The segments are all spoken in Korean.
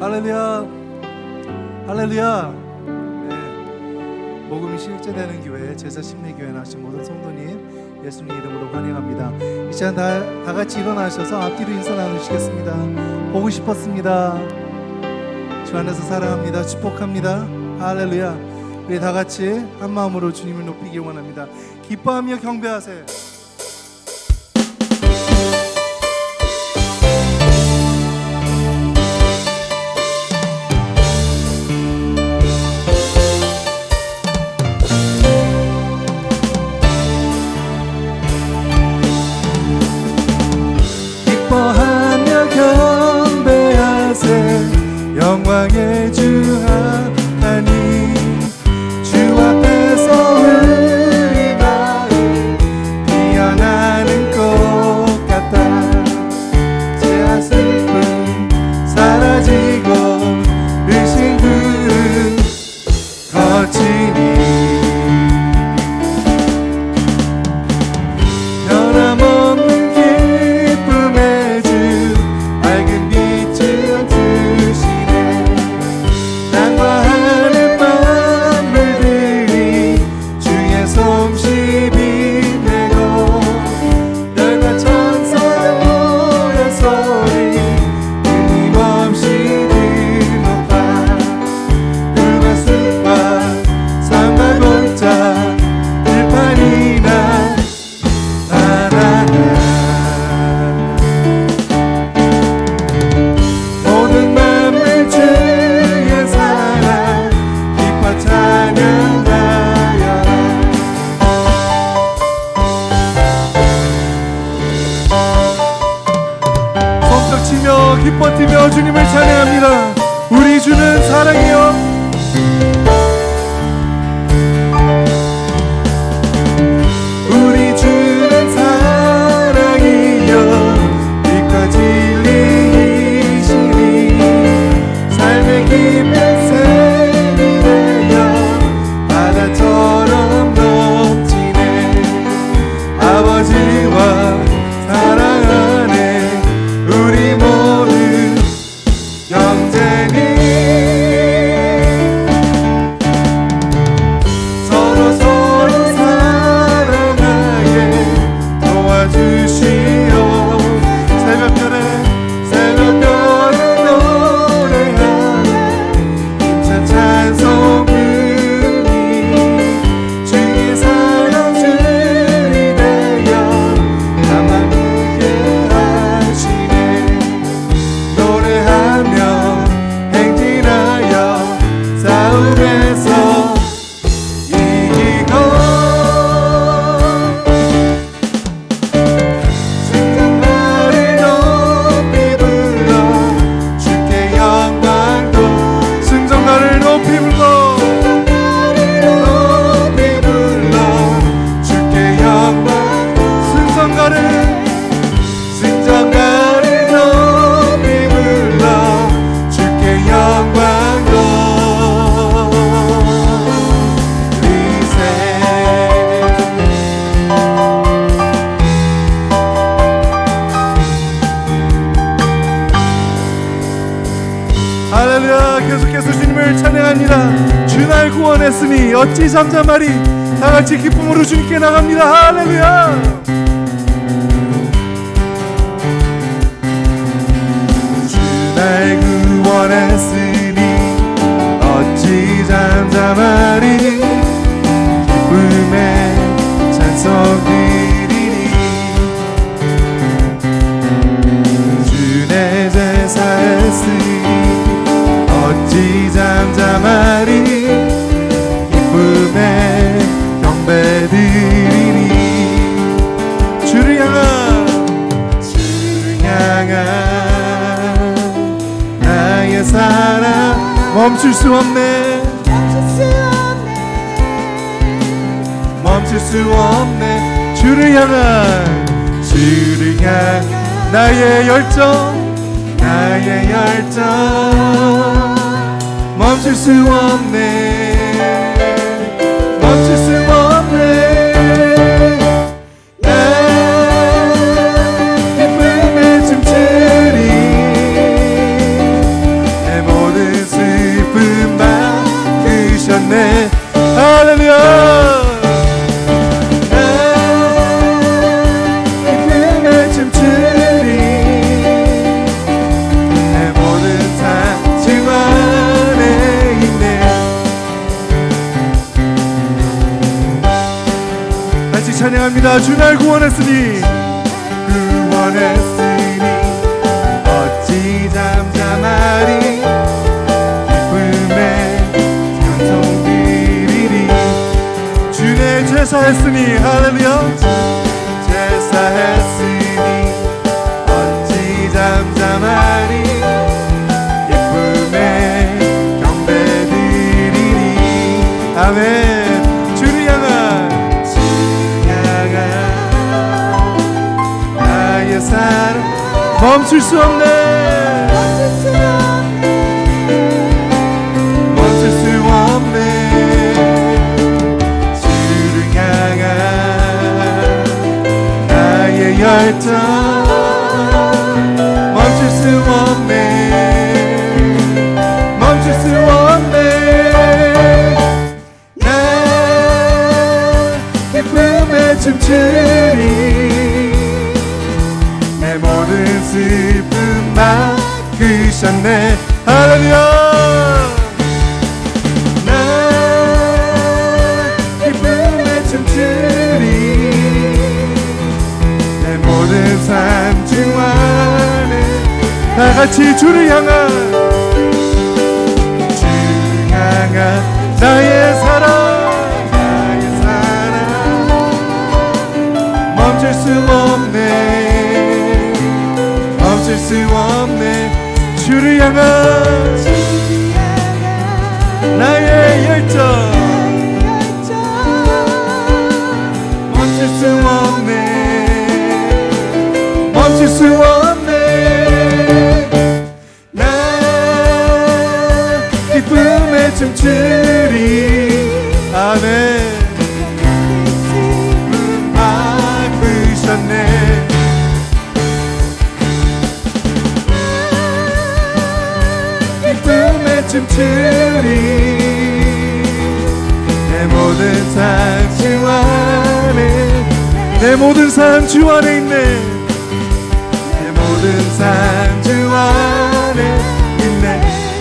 할렐루야, 할렐루야. 네, 복음이 실제되는 교회 제자 심리교회 나오신 모든 성도님 예수님 이름으로 환영합니다. 이 시간 다 같이 일어나셔서 앞뒤로 인사 나누시겠습니다. 보고 싶었습니다. 주 안에서 사랑합니다. 축복합니다. 할렐루야. 우리 다 같이 한 마음으로 주님을 높이기 원합니다. 기뻐하며 경배하세요. 기뻐하며 경배하세 영광의 주 하나님 주 앞에서 우리 마음 피어나는 꽃 같다 죄와 슬픔 사라지고 의심 구름 거치니 변함없는 기쁨의 주 밝은 빛을 주시네 땅과 하늘 만물들이 주의 솜씨 빛내고 별과 천사 모여 소리 끊임없이 높아 불과 숲과 산과 골짜 들판이나 모든 만물 주의 사랑 기뻐 찬양하여라 손뼉 치며 기뻐 뛰며 주님을 찬양합니다. 우리 주는 사랑이요 우리 주는 사랑이여 빛과 진리이시니 삶의 깊은 샘이 되어 바다처럼 넘치네 아버지와 사랑 안에 우리 모두 영재니 서로 사랑하게 도와주시오 새벽별에 노래하네 힘찬 찬송 부르니 주의 사랑 줄이 되어 나만 웃게 하시네 노래하며 행진하여 싸움에서 이기고 승전가를 높이 불러 주께 영광도 승전가를 높이 불러 주께 영광 승전가를 높이 불러 주께 영광도 할렐루야. 계속해서 주님을 찬양합니다. 주 날 구원했으니 어찌 잠잠하리. 다같이 기쁨으로 주님께 나갑니다. 할렐루야. 주 날 구원했으니 어찌 잠잠하리 기쁨의 찬송 드리리 주 내 제사했으니 어찌 잠잠하리 기쁨의 경배드리니 주를 향한 나의 사랑 멈출 수 없네 주를 향한 나의 열정 멈출 수 없네 기쁨에 춤추리 내 찬양합니다. 주 날 구원했으니 어찌 잠잠하리 기쁨에 찬송 드리리. 주의 제사했으니 할렐루야. 제사했으니 어찌 잠잠하리 기쁨에 경배드리리. 아멘. 주를 향한 나의 사랑 멈출 수 없네. 멈출 수 없네. 주를 향한 나의 열정 멈출 수 없네. 멈출 수 없네. 나 기쁨에 춤추리. 모든 슬픔 막으셨네. 할렐루야. 나 기쁨에 춤추리. 내 모든 삶 주 안에 다같이 주를 향한 나의 사랑 멈출 수 없네. 멈출 수 없네. 주를 향한 나의 열정 멈출 수 없네. 멈출 수 없네. 나 기쁨에 춤추리. 아멘. 바꾸셨네. 기쁨에 춤추리. 내 모든 삶 주 안에 내 모든 삶 주 안에 있네. 내 모든 삶 주 안에 있네.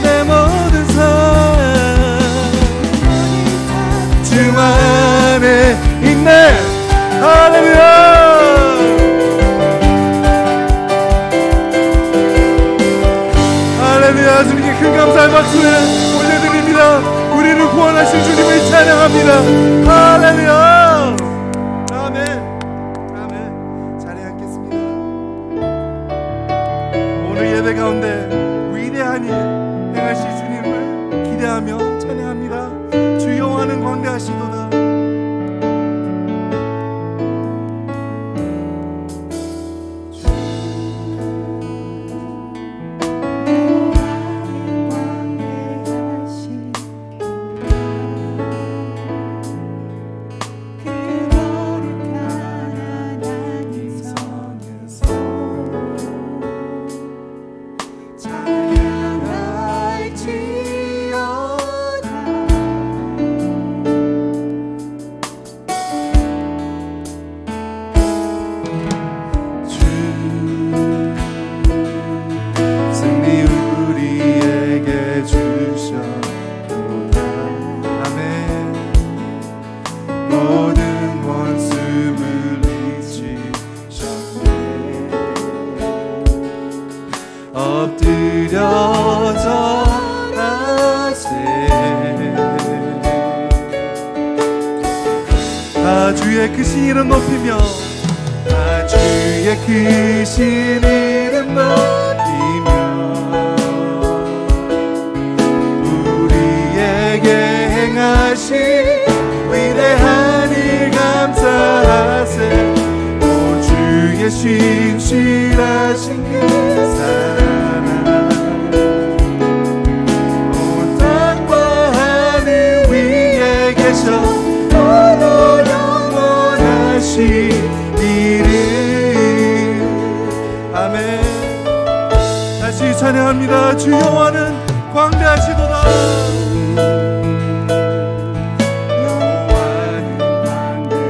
내 모든 삶 주 안에 있네. 할렐루야. 할렐루야. 주님께 큰 감사의 박수를 올려드립니다. 우리를 구원하신 주님을 찬양합니다. 할렐루야. 아멘. 아멘. 자리에 앉겠습니다. 오늘 예배 가운데 위대한 일 행하실 주님을 기대하며 찬양합니다. 주 여호와는 광대하시도다. 주의 크신 이름 높이며 주의 크신 이름 높이며 우리에게 행하신 위대한 일 감사하세. 오 주의 신실하신 그 사랑 온 땅과 하늘 위에 계셔 이름. 아멘. 다시 찬양합니다. 주 여호와는 광대하시도다. 여호와는 광대하시도다.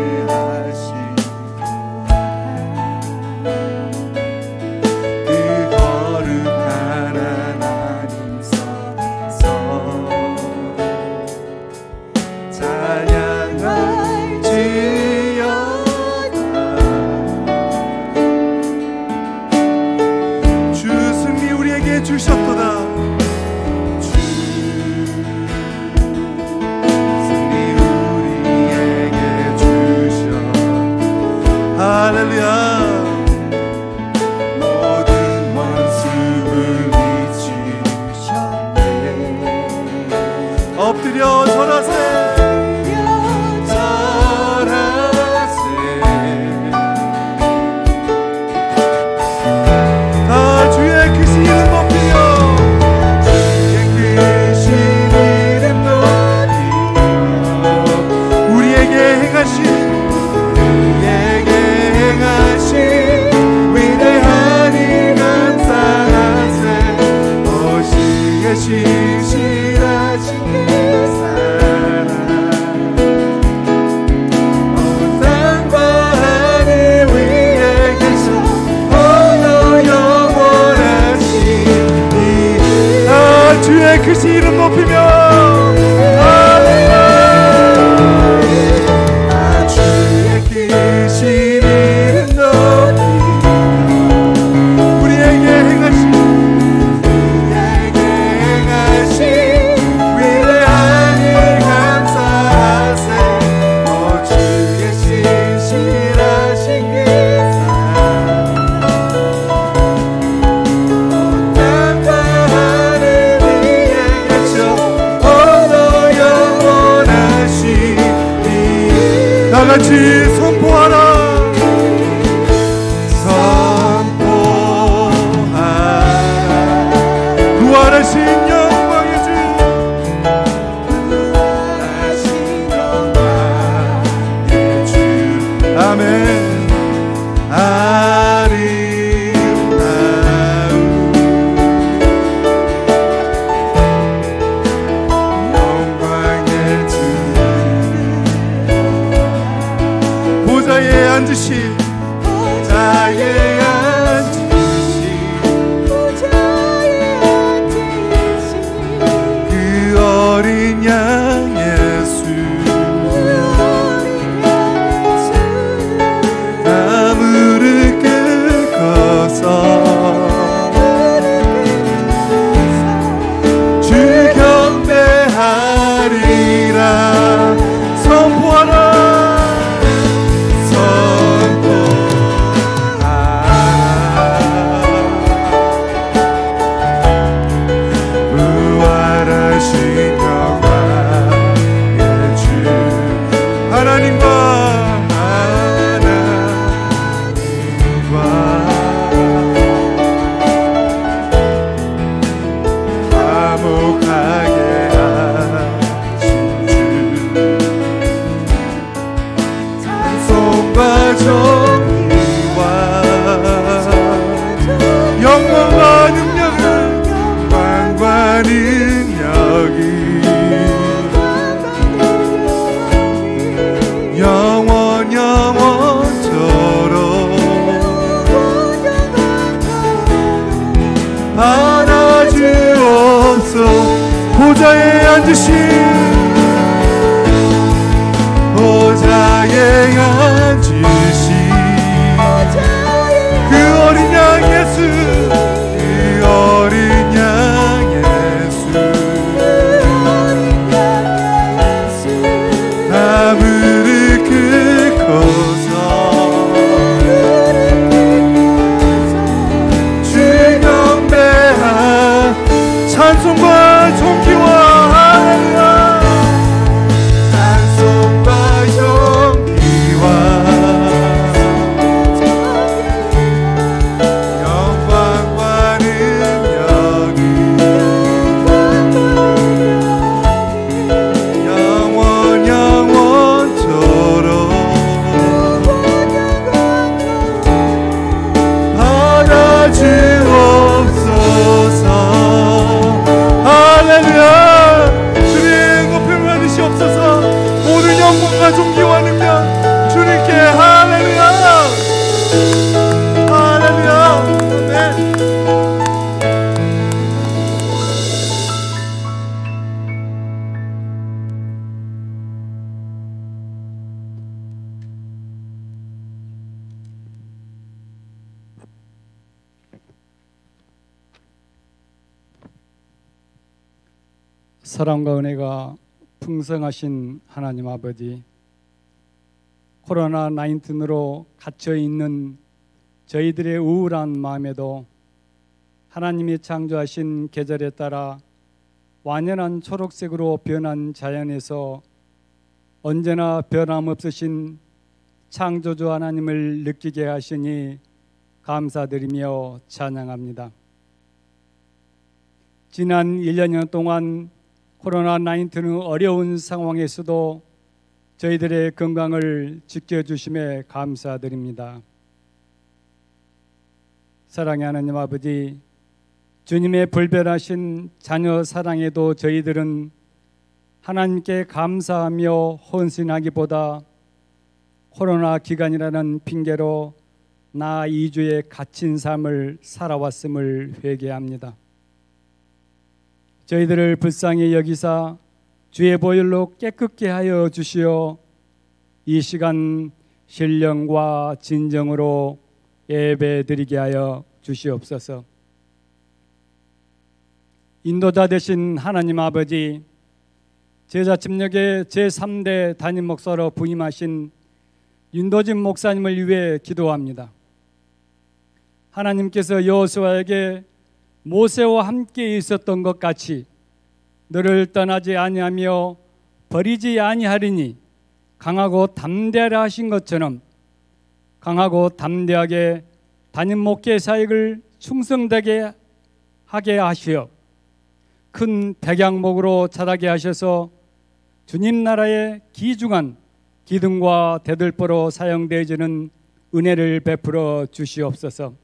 그 거룩한 하나님 성에서 찬양할 주여. 주셨도다. 승리 우리에게 주셔. 할렐루야. 모든 원수를 이기셨네. 엎드려 절하세. 주의 크신 이름 높이며 주의 크신 이름 높이며 우리에게 행하신 위대한 일 감사하세. 주의 신실하신 같이 선포하라. 부활하신 영광의 주, 부활하신 영광의 주. 아멘. 앉으신 보좌에 앉으신 그 어린 양 예수, 다 무릎 꿇고서 주 경배하리라. 선포하라. 영광과 능력은 영광과 능력이 영원 영원토록 받아주옵소. 보좌에 앉으신 보좌에 앉으신 그 어린 양 예수, 그 어린 양 예수, 다 무릎 꿇고서 주 경배하 찬송과 존귀와 할렐루야. 사랑과 은혜가 풍성하신 하나님 아버지, 코로나 19으로 갇혀 있는 저희들의 우울한 마음에도 하나님이 창조하신 계절에 따라 완연한 초록색으로 변한 자연에서 언제나 변함없으신 창조주 하나님을 느끼게 하시니 감사드리며 찬양합니다. 지난 1년 동안 코로나 19 어려운 상황에서도 저희들의 건강을 지켜주심에 감사드립니다. 사랑의 하나님 아버지, 주님의 불변하신 자녀 사랑에도 저희들은 하나님께 감사하며 헌신하기보다 코로나 기간이라는 핑계로 나 2주의 갇힌 삶을 살아왔음을 회개합니다. 저희들을 불쌍히 여기사 주의 보혈로 깨끗게 하여 주시어 이 시간 신령과 진정으로 예배드리게 하여 주시옵소서. 인도자 되신 하나님 아버지, 제자 침략의 제3대 담임 목사로 부임하신 윤도진 목사님을 위해 기도합니다. 하나님께서 여호수아에게 모세와 함께 있었던 것 같이 너를 떠나지 아니하며 버리지 아니하리니 강하고 담대하라 하신 것처럼 강하고 담대하게 담임 목회 사역을 충성되게 하게 하시어 큰 백양목으로 자라게 하셔서 주님 나라의 귀중한 기둥과 대들보로 사용되어지는 은혜를 베풀어 주시옵소서.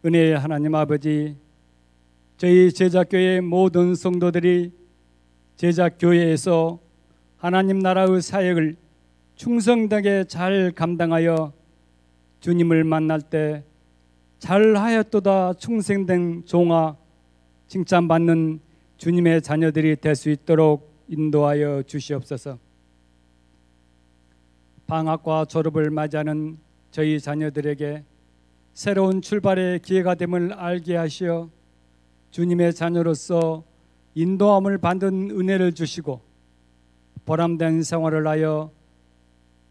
은혜의 하나님 아버지, 저희 제자교회 모든 성도들이 제자교회에서 하나님 나라의 사역을 충성되게 잘 감당하여 주님을 만날 때 잘하였도다 충성된 종아 칭찬받는 주님의 자녀들이 될 수 있도록 인도하여 주시옵소서. 방학과 졸업을 맞이하는 저희 자녀들에게 새로운 출발의 기회가 됨을 알게 하시어 주님의 자녀로서 인도함을 받는 은혜를 주시고 보람된 생활을 하여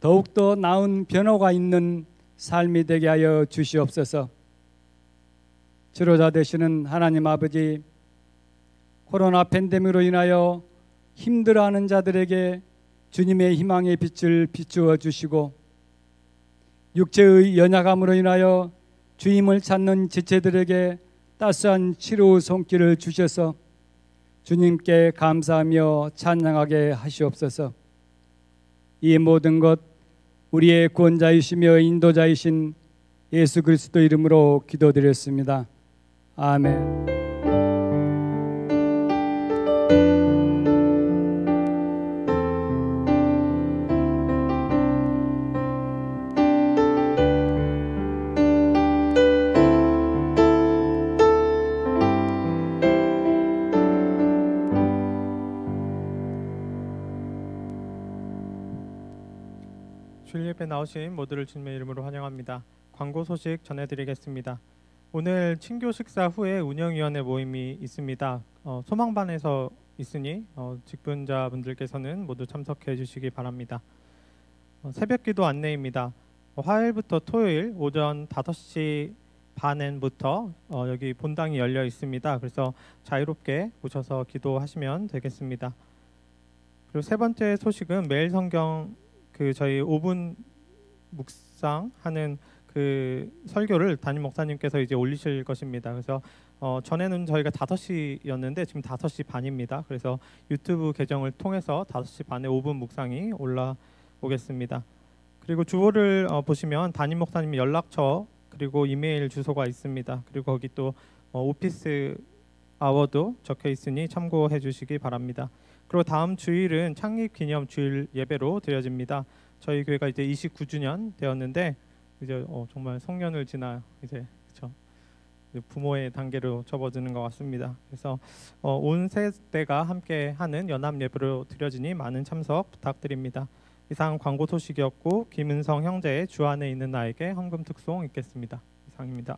더욱더 나은 변화가 있는 삶이 되게 하여 주시옵소서. 치료자 되시는 하나님 아버지, 코로나 팬데믹으로 인하여 힘들어하는 자들에게 주님의 희망의 빛을 비추어 주시고 육체의 연약함으로 인하여 주님을 찾는 지체들에게 따스한 치료의 손길을 주셔서 주님께 감사하며 찬양하게 하시옵소서. 이 모든 것 우리의 구원자이시며 인도자이신 예수 그리스도 이름으로 기도드렸습니다. 아멘. 주일 예배 나오신 모두를 주님의 이름으로 환영합니다. 광고 소식 전해드리겠습니다. 오늘 친교 식사 후에 운영위원회 모임이 있습니다. 소망반에서 있으니 직분자분들께서는 모두 참석해 주시기 바랍니다. 새벽기도 안내입니다. 화요일부터 토요일 오전 5시 반부터 여기 본당이 열려 있습니다. 그래서 자유롭게 오셔서 기도하시면 되겠습니다. 그리고 세 번째 소식은 매일 성경 저희 5분 묵상하는 설교를 담임 목사님께서 이제 올리실 것입니다. 그래서 전에는 저희가 5시였는데 지금 5시 반입니다. 그래서 유튜브 계정을 통해서 5시 반에 5분 묵상이 올라오겠습니다. 그리고 주보를 보시면 담임 목사님 연락처 그리고 이메일 주소가 있습니다. 그리고 거기 또 오피스 아워도 적혀 있으니 참고해 주시기 바랍니다. 그리고 다음 주일은 창립 기념 주일 예배로 드려집니다. 저희 교회가 이제 29주년 되었는데 이제 정말 성년을 지나 이제 부모의 단계로 접어드는 것 같습니다. 그래서 온 세대가 함께하는 연합 예배로 드려지니 많은 참석 부탁드립니다. 이상 광고 소식이었고 김은성 형제의 주 안에 있는 나에게 헌금 특송 있겠습니다. 이상입니다.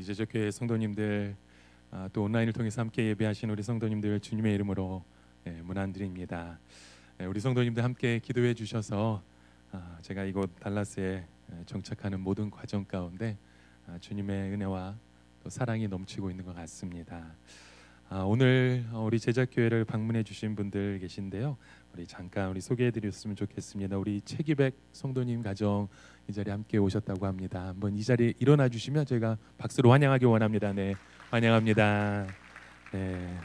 우리 제적교회 성도님들, 또 온라인을 통해서 함께 예배하신 우리 성도님들 주님의 이름으로 문안드립니다. 우리 성도님들 함께 기도해 주셔서 제가 이곳 달라스에 정착하는 모든 과정 가운데 주님의 은혜와 또 사랑이 넘치고 있는 것 같습니다. 오늘 우리 제작교회를 방문해 주신 분들 계신데요. 우리 잠깐 소개해 드렸으면 좋겠습니다. 우리 최기백 성도님 가정 이 자리에 함께 오셨다고 합니다. 한번 이 자리에 일어나 주시면 저희가 박수로 환영하기 원합니다. 네, 환영합니다. 네,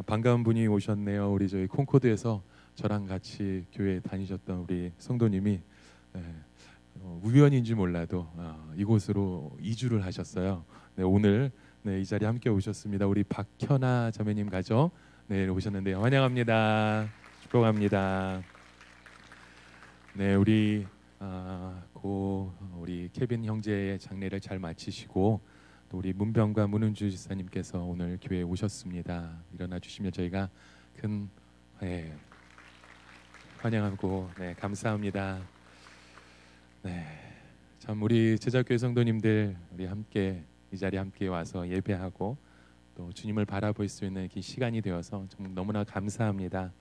반가운 분이 오셨네요. 우리 저희 콩코드에서 저랑 같이 교회 다니셨던 우리 성도님이 우연인지 몰라도 이곳으로 이주를 하셨어요. 네, 오늘 이 자리에 함께 오셨습니다. 우리 박현아 자매님 가정 오셨는데요. 환영합니다. 축복합니다. 네, 우리 우리 케빈 형제의 장례를 잘 마치시고 또 우리 문병과 문은주 지사님께서 오늘 교회에 오셨습니다. 일어나 주시면 저희가 큰 환영하고 감사합니다. 참 우리 제작교회 성도님들 우리 함께 이 자리에 함께 와서 예배하고 또 주님을 바라볼 수 있는 이 시간이 되어서 정말 너무나 감사합니다.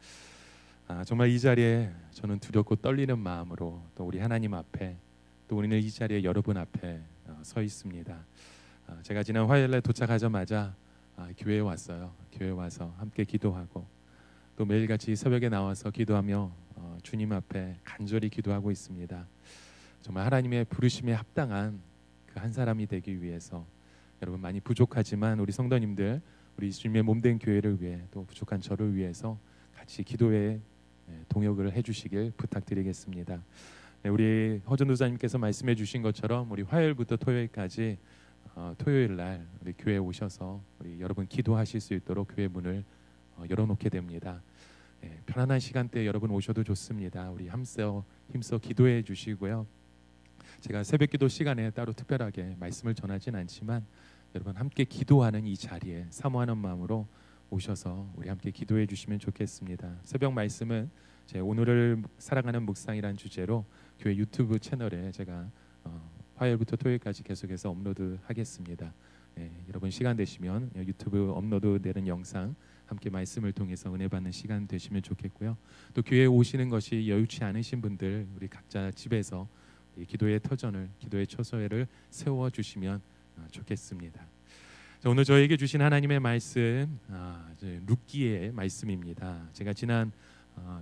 정말 이 자리에 저는 두렵고 떨리는 마음으로 또 우리 하나님 앞에 또 우리는 이 자리에 여러분 앞에 서 있습니다. 제가 지난 화요일에 도착하자마자 교회에 왔어요. 교회에 와서 함께 기도하고 또 매일같이 새벽에 나와서 기도하며 주님 앞에 간절히 기도하고 있습니다. 정말 하나님의 부르심에 합당한 그 한 사람이 되기 위해서 여러분 많이 부족하지만 우리 성도님들 우리 주님의 몸된 교회를 위해 또 부족한 저를 위해서 같이 기도에 동역을 해주시길 부탁드리겠습니다. 우리 허전도사님께서 말씀해 주신 것처럼 우리 화요일부터 토요일까지 토요일 날 우리 교회에 오셔서 우리 여러분 기도하실 수 있도록 교회 문을 열어놓게 됩니다. 편안한 시간대에 여러분 오셔도 좋습니다. 우리 힘써 기도해 주시고요. 제가 새벽기도 시간에 따로 특별하게 말씀을 전하진 않지만 여러분 함께 기도하는 이 자리에 사모하는 마음으로 오셔서 우리 함께 기도해 주시면 좋겠습니다. 새벽 말씀은 제 오늘을 사랑하는 묵상이란 주제로 교회 유튜브 채널에 제가 화요일부터 토요일까지 계속해서 업로드하겠습니다. 여러분 시간 되시면 유튜브 업로드되는 영상 함께 말씀을 통해서 은혜 받는 시간 되시면 좋겠고요. 또 교회에 오시는 것이 여유치 않으신 분들 우리 각자 집에서 기도의 터전을 기도의 처소회를 세워 주시면 좋겠습니다. 자, 오늘 저에게 주신 하나님의 말씀 룻기의 말씀입니다. 제가 지난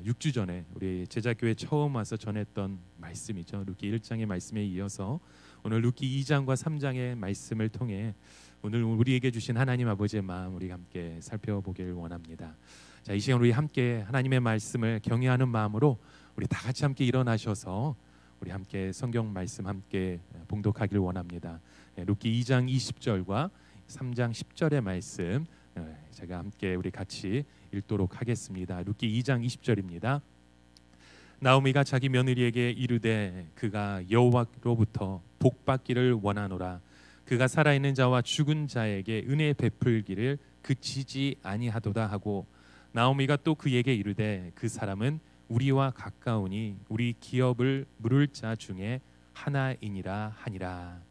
6주 전에 우리 제자교회 처음 와서 전했던 말씀이죠. 룻기 1장의 말씀에 이어서 오늘 룻기 2장과 3장의 말씀을 통해 오늘 우리에게 주신 하나님 아버지의 마음 우리 함께 살펴보길 원합니다. 자, 이 시간 우리 함께 하나님의 말씀을 경외하는 마음으로 우리 다 같이 함께 일어나셔서 우리 함께 성경 말씀 함께 봉독하길 원합니다. 룻기 2장 20절과 3장 10절의 말씀 제가 함께 우리 같이 읽도록 하겠습니다. 룻기 2장 20절입니다. 나오미가 자기 며느리에게 이르되 그가 여호와로부터 복받기를 원하노라. 그가 살아있는 자와 죽은 자에게 은혜 베풀기를 그치지 아니하도다 하고 나오미가 또 그에게 이르되 그 사람은 우리와 가까우니 우리 기업을 물을 자 중에 하나이니라 하니라.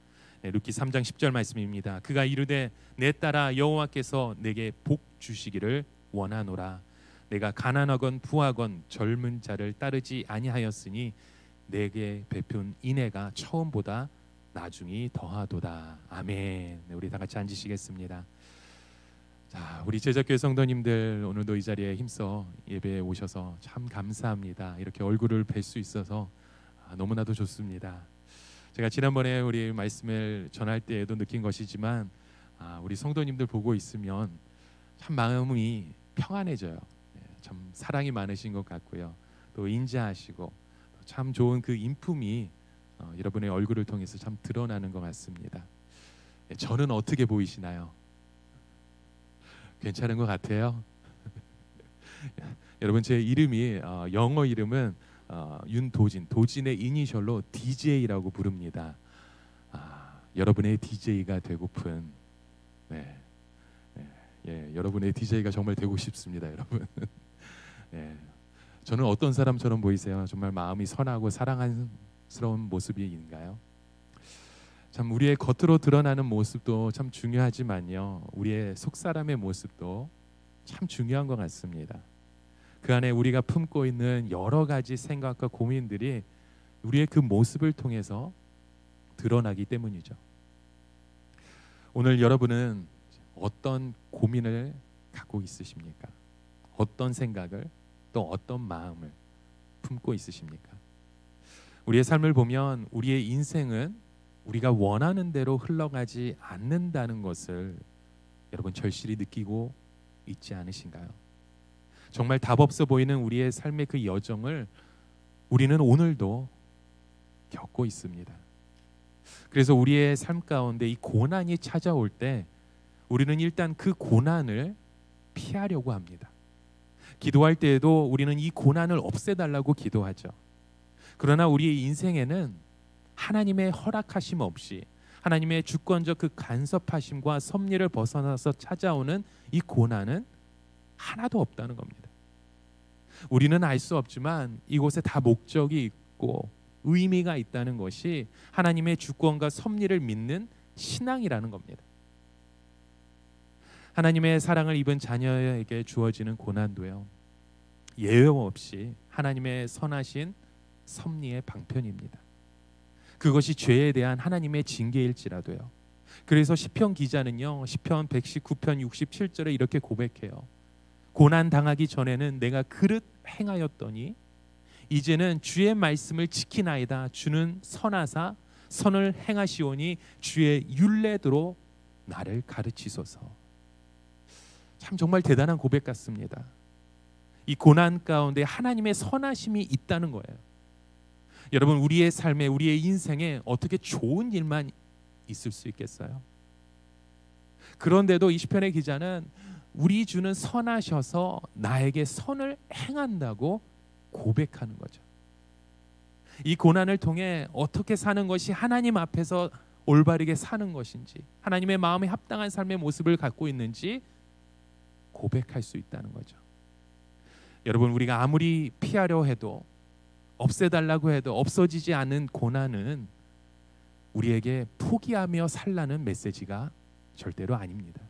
룻기 3장 10절 말씀입니다. 그가 이르되 내 딸아 여호와께서 내게 복 주시기를 원하노라. 내가 가난하건 부하건 젊은 자를 따르지 아니하였으니 내게 베푼 인애가 처음보다 나중이 더하도다. 아멘. 우리 다 같이 앉으시겠습니다. 자, 우리 제자교회 성도님들 오늘도 이 자리에 힘써 예배에 오셔서 참 감사합니다. 이렇게 얼굴을 뵐 수 있어서 너무나도 좋습니다. 제가 지난번에 우리 말씀을 전할 때에도 느낀 것이지만 우리 성도님들 보고 있으면 참 마음이 평안해져요. 참 사랑이 많으신 것 같고요. 또 인자하시고 참 좋은 그 인품이 여러분의 얼굴을 통해서 참 드러나는 것 같습니다. 저는 어떻게 보이시나요? 괜찮은 것 같아요. 여러분 제 이름이 영어 이름은 윤도진, 도진의 이니셜로 DJ라고 부릅니다. 여러분의 DJ가 되고픈 여러분의 DJ가 정말 되고 싶습니다, 여러분. 저는 어떤 사람처럼 보이세요? 정말 마음이 선하고 사랑스러운 모습인가요? 참 우리의 겉으로 드러나는 모습도 참 중요하지만요, 우리의 속사람의 모습도 참 중요한 것 같습니다. 그 안에 우리가 품고 있는 여러 가지 생각과 고민들이 우리의 그 모습을 통해서 드러나기 때문이죠. 오늘 여러분은 어떤 고민을 갖고 있으십니까? 어떤 생각을, 또 어떤 마음을 품고 있으십니까? 우리의 삶을 보면 우리의 인생은 우리가 원하는 대로 흘러가지 않는다는 것을 여러분 절실히 느끼고 있지 않으신가요? 정말 답 없어 보이는 우리의 삶의 그 여정을 우리는 오늘도 겪고 있습니다. 그래서 우리의 삶 가운데 이 고난이 찾아올 때 우리는 일단 그 고난을 피하려고 합니다. 기도할 때에도 우리는 이 고난을 없애달라고 기도하죠. 그러나 우리의 인생에는 하나님의 허락하심 없이, 하나님의 주권적 그 간섭하심과 섭리를 벗어나서 찾아오는 이 고난은 하나도 없다는 겁니다. 우리는 알 수 없지만 이곳에 다 목적이 있고 의미가 있다는 것이 하나님의 주권과 섭리를 믿는 신앙이라는 겁니다. 하나님의 사랑을 입은 자녀에게 주어지는 고난도요, 예외 없이 하나님의 선하신 섭리의 방편입니다. 그것이 죄에 대한 하나님의 징계일지라도요. 그래서 시편 기자는요, 시편 119편 67절에 이렇게 고백해요. 고난 당하기 전에는 내가 그릇 행하였더니 이제는 주의 말씀을 지키나이다. 주는 선하사 선을 행하시오니 주의 율례대로 나를 가르치소서. 참 정말 대단한 고백 같습니다. 이 고난 가운데 하나님의 선하심이 있다는 거예요. 여러분, 우리의 삶에, 우리의 인생에 어떻게 좋은 일만 있을 수 있겠어요? 그런데도 이 시편의 기자는 우리 주는 선하셔서 나에게 선을 행한다고 고백하는 거죠. 이 고난을 통해 어떻게 사는 것이 하나님 앞에서 올바르게 사는 것인지, 하나님의 마음에 합당한 삶의 모습을 갖고 있는지 고백할 수 있다는 거죠. 여러분, 우리가 아무리 피하려 해도, 없애달라고 해도 없어지지 않는 고난은 우리에게 포기하며 살라는 메시지가 절대로 아닙니다.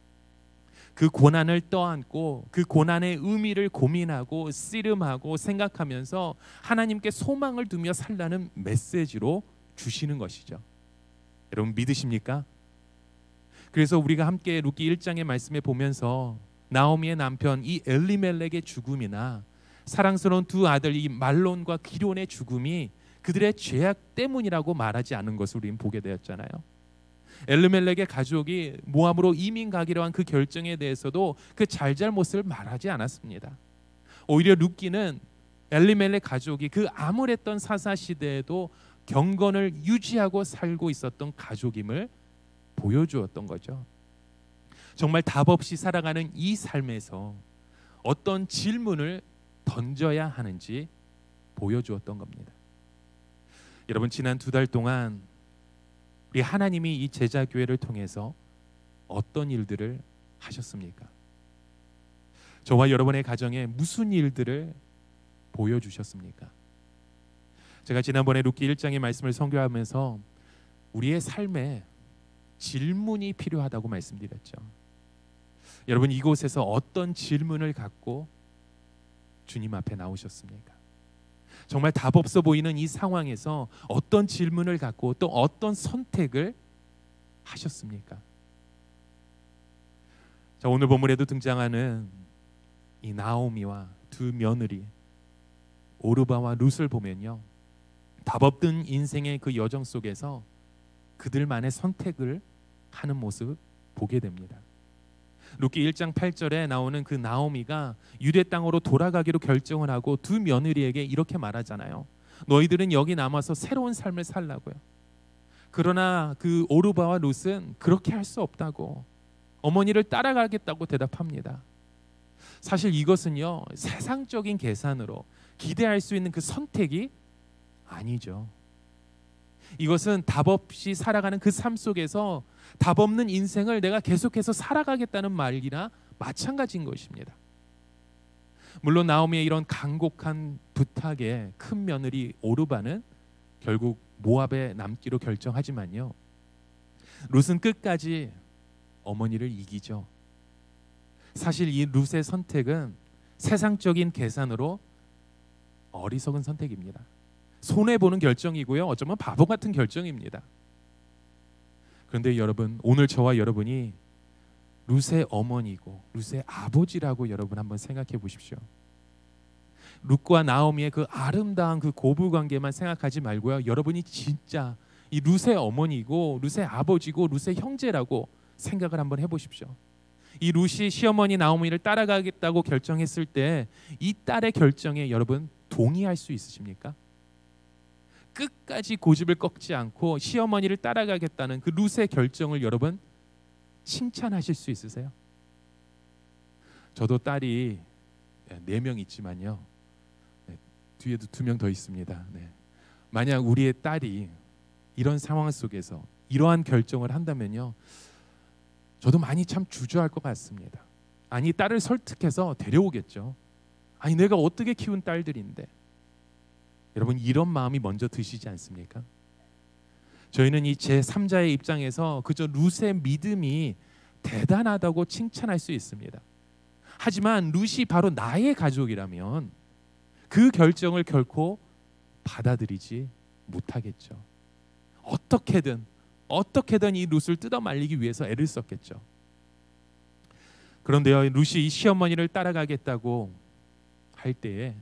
그 고난을 떠안고 그 고난의 의미를 고민하고 씨름하고 생각하면서 하나님께 소망을 두며 살라는 메시지로 주시는 것이죠. 여러분, 믿으십니까? 그래서 우리가 함께 룻기 1장의 말씀에 보면서 나오미의 남편 이 엘리멜렉의 죽음이나 사랑스러운 두 아들 이 말론과 기론의 죽음이 그들의 죄악 때문이라고 말하지 않은 것을 우리는 보게 되었잖아요. 엘리멜렉의 가족이 모압으로 이민 가기로 한 그 결정에 대해서도 그 잘잘못을 말하지 않았습니다. 오히려 룻기는 엘리멜렉 가족이 그 암울했던 사사 시대에도 경건을 유지하고 살고 있었던 가족임을 보여주었던 거죠. 정말 답 없이 살아가는 이 삶에서 어떤 질문을 던져야 하는지 보여주었던 겁니다. 여러분, 지난 2달 동안 우리 하나님이 이 제자교회를 통해서 어떤 일들을 하셨습니까? 저와 여러분의 가정에 무슨 일들을 보여주셨습니까? 제가 지난번에 룻기 1장의 말씀을 선교하면서 우리의 삶에 질문이 필요하다고 말씀드렸죠. 여러분, 이곳에서 어떤 질문을 갖고 주님 앞에 나오셨습니까? 정말 답 없어 보이는 이 상황에서 어떤 질문을 갖고 또 어떤 선택을 하셨습니까? 자, 오늘 본문에도 등장하는 이 나오미와 두 며느리 오르바와 룻을 보면요, 답 없던 인생의 그 여정 속에서 그들만의 선택을 하는 모습 보게 됩니다. 룻기 1장 8절에 나오는 그 나오미가 유대 땅으로 돌아가기로 결정을 하고 두 며느리에게 이렇게 말하잖아요. 너희들은 여기 남아서 새로운 삶을 살라고요. 그러나 그 오르바와 룻은 그렇게 할 수 없다고, 어머니를 따라가겠다고 대답합니다. 사실 이것은요, 세상적인 계산으로 기대할 수 있는 그 선택이 아니죠. 이것은 답 없이 살아가는 그 삶 속에서 답 없는 인생을 내가 계속해서 살아가겠다는 말이나 마찬가지인 것입니다. 물론 나오미의 이런 간곡한 부탁에 큰 며느리 오르바는 결국 모압에 남기로 결정하지만요, 룻은 끝까지 어머니를 이기죠. 사실 이 룻의 선택은 세상적인 계산으로 어리석은 선택입니다. 손해보는 결정이고요. 어쩌면 바보 같은 결정입니다. 그런데 여러분, 오늘 저와 여러분이 룻의 어머니고 룻의 아버지라고 여러분 한번 생각해 보십시오. 룻과 나오미의 그 아름다운 그 고부 관계만 생각하지 말고요. 여러분이 진짜 이 룻의 어머니고 룻의 아버지고 룻의 형제라고 생각을 한번 해보십시오. 이 룻이 시어머니 나오미를 따라가겠다고 결정했을 때 이 딸의 결정에 여러분 동의할 수 있으십니까? 끝까지 고집을 꺾지 않고 시어머니를 따라가겠다는 그 룻의 결정을 여러분 칭찬하실 수 있으세요? 저도 딸이 4명 있지만요. 뒤에도 2명 더 있습니다. 만약 우리의 딸이 이런 상황 속에서 이러한 결정을 한다면요, 저도 많이 참 주저할 것 같습니다. 아니, 딸을 설득해서 데려오겠죠. 아니, 내가 어떻게 키운 딸들인데. 여러분, 이런 마음이 먼저 드시지 않습니까? 저희는 이 제3자의 입장에서 그저 룻의 믿음이 대단하다고 칭찬할 수 있습니다. 하지만 룻이 바로 나의 가족이라면 그 결정을 결코 받아들이지 못하겠죠. 어떻게든 이 룻을 뜯어말리기 위해서 애를 썼겠죠. 그런데요, 룻이 이 시어머니를 따라가겠다고 할 때에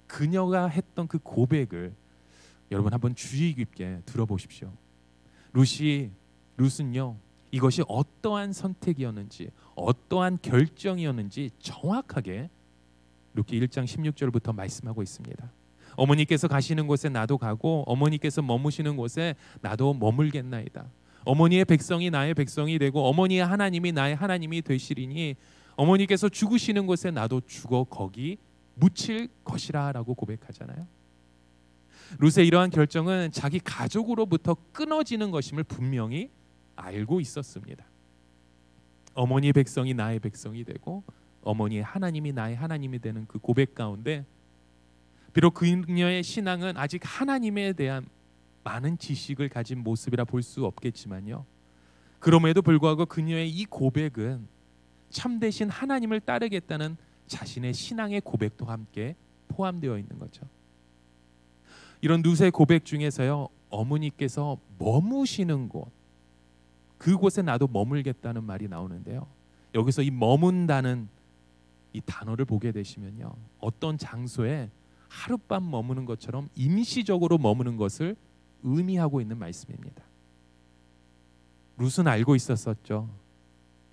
그녀가 했던 그 고백을 여러분 한번 주의 깊게 들어보십시오. 룻은요, 이것이 어떠한 선택이었는지, 어떠한 결정이었는지 정확하게 룻기 1장 16절부터 말씀하고 있습니다. 어머니께서 가시는 곳에 나도 가고 어머니께서 머무시는 곳에 나도 머물겠나이다. 어머니의 백성이 나의 백성이 되고 어머니의 하나님이 나의 하나님이 되시리니 어머니께서 죽으시는 곳에 나도 죽어 거기 묻힐 것이라 라고 고백하잖아요. 룻의 이러한 결정은 자기 가족으로부터 끊어지는 것임을 분명히 알고 있었습니다. 어머니의 백성이 나의 백성이 되고 어머니의 하나님이 나의 하나님이 되는 그 고백 가운데 비록 그녀의 신앙은 아직 하나님에 대한 많은 지식을 가진 모습이라 볼 수 없겠지만요, 그럼에도 불구하고 그녀의 이 고백은 참되신 하나님을 따르겠다는 자신의 신앙의 고백도 함께 포함되어 있는 거죠. 이런 룻의 고백 중에서요, 어머니께서 머무시는 곳, 그곳에 나도 머물겠다는 말이 나오는데요, 여기서 이 머문다는 이 단어를 보게 되시면요, 어떤 장소에 하룻밤 머무는 것처럼 임시적으로 머무는 것을 의미하고 있는 말씀입니다. 룻은 알고 있었었죠.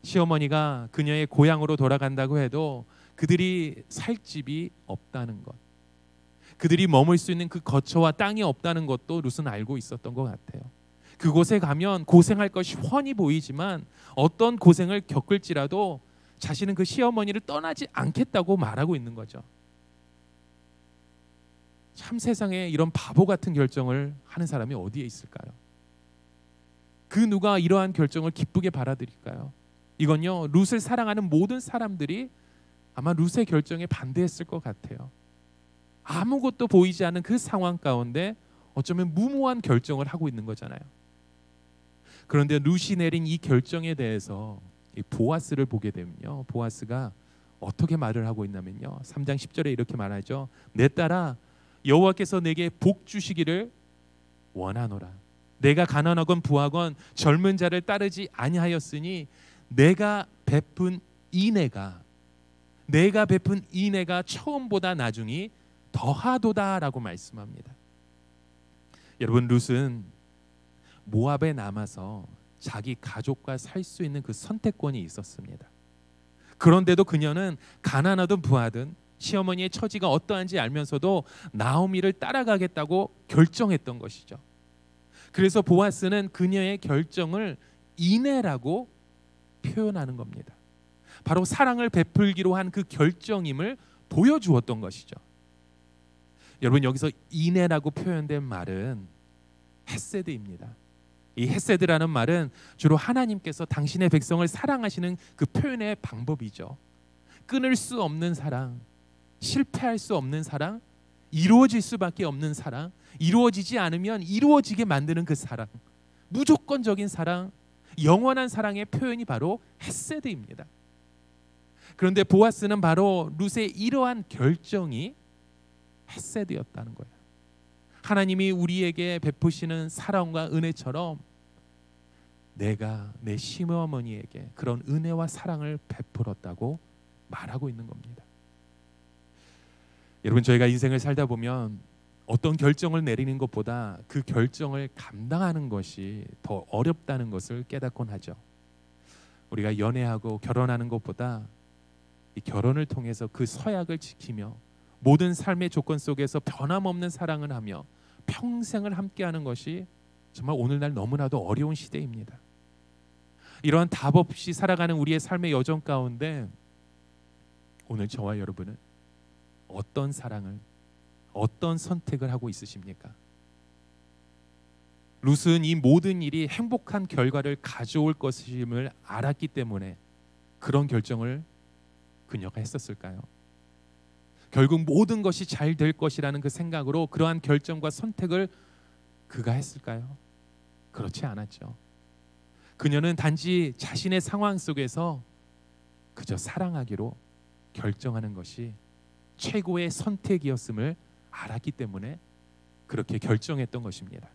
시어머니가 그녀의 고향으로 돌아간다고 해도 그들이 살 집이 없다는 것, 그들이 머물 수 있는 그 거처와 땅이 없다는 것도 룻은 알고 있었던 것 같아요. 그곳에 가면 고생할 것이 훤히 보이지만 어떤 고생을 겪을지라도 자신은 그 시어머니를 떠나지 않겠다고 말하고 있는 거죠. 참 세상에 이런 바보 같은 결정을 하는 사람이 어디에 있을까요? 그 누가 이러한 결정을 기쁘게 받아들일까요? 이건요, 룻을 사랑하는 모든 사람들이 아마 룻의 결정에 반대했을 것 같아요. 아무것도 보이지 않는 그 상황 가운데 어쩌면 무모한 결정을 하고 있는 거잖아요. 그런데 룻이 내린 이 결정에 대해서 이 보아스를 보게 되면요, 보아스가 어떻게 말을 하고 있냐면요, 3장 10절에 이렇게 말하죠. 내 딸아, 여호와께서 내게 복 주시기를 원하노라. 내가 가난하건 부하건 젊은 자를 따르지 아니하였으니 내가 베푼 인애가 처음보다 나중이 더하도다라고 말씀합니다. 여러분, 룻은 모압에 남아서 자기 가족과 살 수 있는 그 선택권이 있었습니다. 그런데도 그녀는 가난하든 부하든 시어머니의 처지가 어떠한지 알면서도 나오미를 따라가겠다고 결정했던 것이죠. 그래서 보아스는 그녀의 결정을 인애라고 표현하는 겁니다. 바로 사랑을 베풀기로 한 그 결정임을 보여주었던 것이죠. 여러분, 여기서 인애라고 표현된 말은 헤세드입니다. 이 헤세드라는 말은 주로 하나님께서 당신의 백성을 사랑하시는 그 표현의 방법이죠. 끊을 수 없는 사랑, 실패할 수 없는 사랑, 이루어질 수밖에 없는 사랑, 이루어지지 않으면 이루어지게 만드는 그 사랑, 무조건적인 사랑, 영원한 사랑의 표현이 바로 헤세드입니다. 그런데 보아스는 바로 룻의 이러한 결정이 헤세드였다는 거예요. 하나님이 우리에게 베푸시는 사랑과 은혜처럼 내가 내 시어머니에게 그런 은혜와 사랑을 베풀었다고 말하고 있는 겁니다. 여러분, 저희가 인생을 살다 보면 어떤 결정을 내리는 것보다 그 결정을 감당하는 것이 더 어렵다는 것을 깨닫곤 하죠. 우리가 연애하고 결혼하는 것보다 이 결혼을 통해서 그 서약을 지키며 모든 삶의 조건 속에서 변함없는 사랑을 하며 평생을 함께하는 것이 정말 오늘날 너무나도 어려운 시대입니다. 이러한 답 없이 살아가는 우리의 삶의 여정 가운데 오늘 저와 여러분은 어떤 사랑을, 어떤 선택을 하고 있으십니까? 룻은 이 모든 일이 행복한 결과를 가져올 것임을 알았기 때문에 그런 결정을 그녀가 했었을까요? 결국 모든 것이 잘 될 것이라는 그 생각으로 그러한 결정과 선택을 그가 했을까요? 그렇지 않았죠. 그녀는 단지 자신의 상황 속에서 그저 사랑하기로 결정하는 것이 최고의 선택이었음을 알았기 때문에 그렇게 결정했던 것입니다.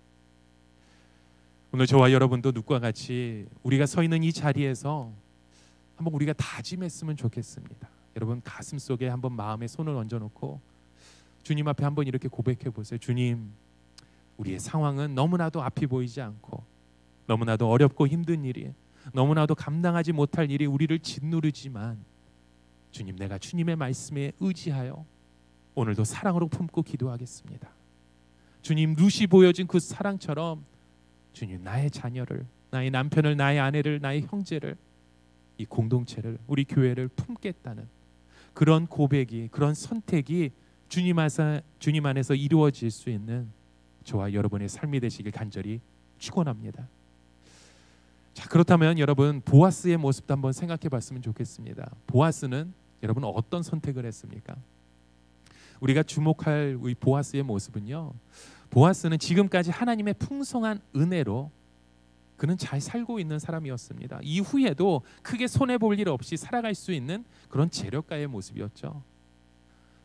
오늘 저와 여러분도 룻과 같이 우리가 서 있는 이 자리에서 한번 우리가 다짐했으면 좋겠습니다. 여러분, 가슴 속에 한번 마음에 손을 얹어놓고 주님 앞에 한번 이렇게 고백해 보세요. 주님, 우리의 상황은 너무나도 앞이 보이지 않고 너무나도 어렵고 힘든 일이, 너무나도 감당하지 못할 일이 우리를 짓누르지만 주님, 내가 주님의 말씀에 의지하여 오늘도 사랑으로 품고 기도하겠습니다. 주님, 룻이 보여준 그 사랑처럼 주님, 나의 자녀를, 나의 남편을, 나의 아내를, 나의 형제를, 이 공동체를, 우리 교회를 품겠다는 그런 고백이, 그런 선택이 주님 안에서 이루어질 수 있는 저와 여러분의 삶이 되시길 간절히 축원합니다. 자, 그렇다면 여러분, 보아스의 모습도 한번 생각해 봤으면 좋겠습니다. 보아스는 여러분 어떤 선택을 했습니까? 우리가 주목할 우리 보아스의 모습은요, 보아스는 지금까지 하나님의 풍성한 은혜로 그는 잘 살고 있는 사람이었습니다. 이후에도 크게 손해볼 일 없이 살아갈 수 있는 그런 재력가의 모습이었죠.